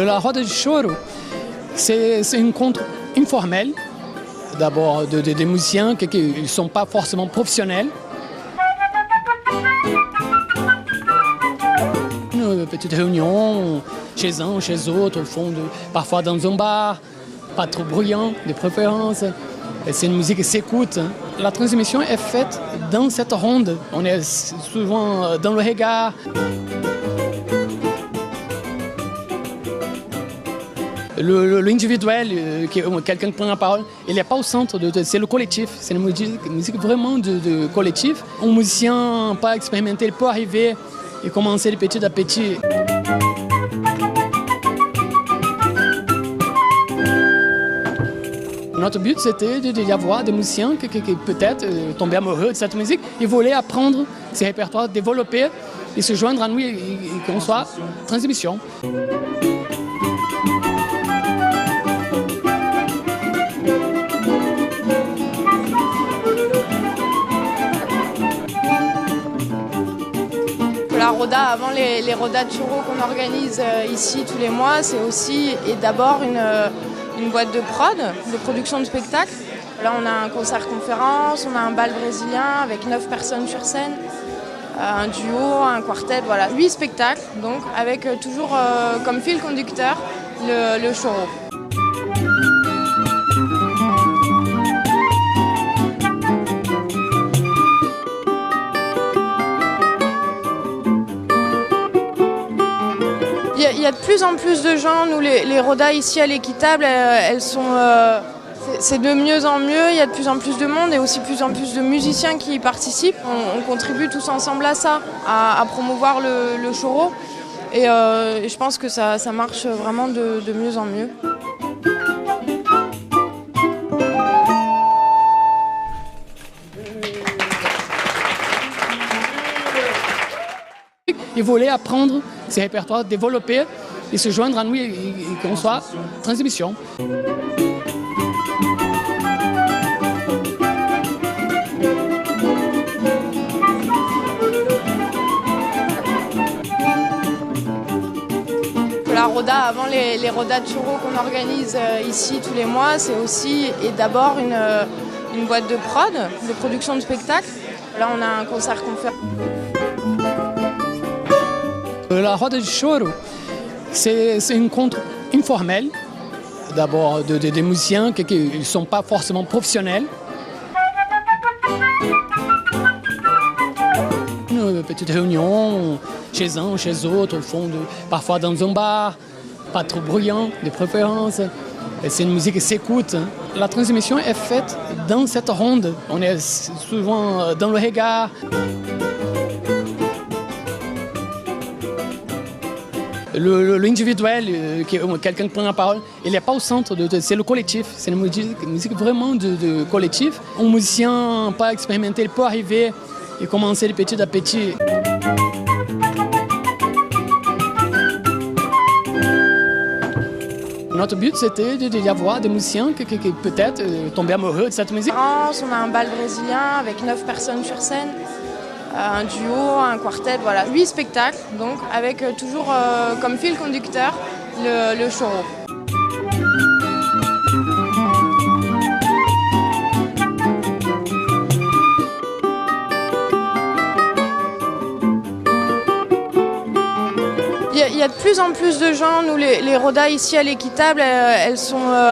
La roda de choro, c'est un encontro informel, d'abord des musiciens qui ne sont pas forcément professionnels. Une petite réunion chez un ou chez autre, au fond, parfois dans un bar, pas trop bruyant de préférence. C'est une musique qui s'écoute. La transmission est faite dans cette ronde. On est souvent dans le regard. L'individuel, quelqu'un qui prend la parole, il n'est pas au centre, c'est le collectif. C'est une musique vraiment de collectif. Un musicien pas expérimenté, il peut arriver et commencer de petit à petit. Notre but, c'était d'y avoir des musiciens qui peut-être tombaient amoureux de cette musique et voulaient apprendre ces répertoires, développer et se joindre à nous et qu'on soit transmission. La Roda, avant les Rodas de choro qu'on organise ici tous les mois, c'est aussi et d'abord une boîte de prod, de production de spectacle. Là, on a un concert-conférence, on a un bal brésilien avec 9 personnes sur scène, un duo, un quartet, voilà, 8 spectacles, donc avec toujours comme fil conducteur le choro. Il y a de plus en plus de gens, nous les Rodas ici à l'Équitable, elles sont, c'est de mieux en mieux, il y a de plus en plus de monde et aussi de plus en plus de musiciens qui y participent. On contribue tous ensemble à ça, à promouvoir le choro et je pense que ça marche vraiment de mieux en mieux. Ils voulaient apprendre ces répertoires, développer et se joindre à nous et qu'on soit transmission. La Roda, avant les Rodas de choro qu'on organise ici tous les mois, c'est aussi et d'abord une boîte de prod, de production de spectacle. Là, on a un concert-conférence. La roda de choro, c'est un encontro informel, d'abord des musiciens qui ne sont pas forcément professionnels. Une petite réunion chez un ou chez autre, au fond, parfois dans un bar, pas trop bruyant de préférence. C'est une musique qui s'écoute. La transmission est faite dans cette ronde. On est souvent dans le regard. L'individuel, quelqu'un qui prend la parole, il n'est pas au centre, c'est le collectif. C'est une musique vraiment de collectif. Un musicien pas expérimenté, il peut arriver et commencer de petit à petit. Notre but, c'était d'y avoir des musiciens qui peut-être tombaient amoureux de cette musique. On a un bal brésilien avec 9 personnes sur scène, un duo, un quartet, voilà, 8 spectacles, donc avec toujours comme fil conducteur le choro. Il y a de plus en plus de gens, nous les Rodas ici à l'Équitable, elles sont...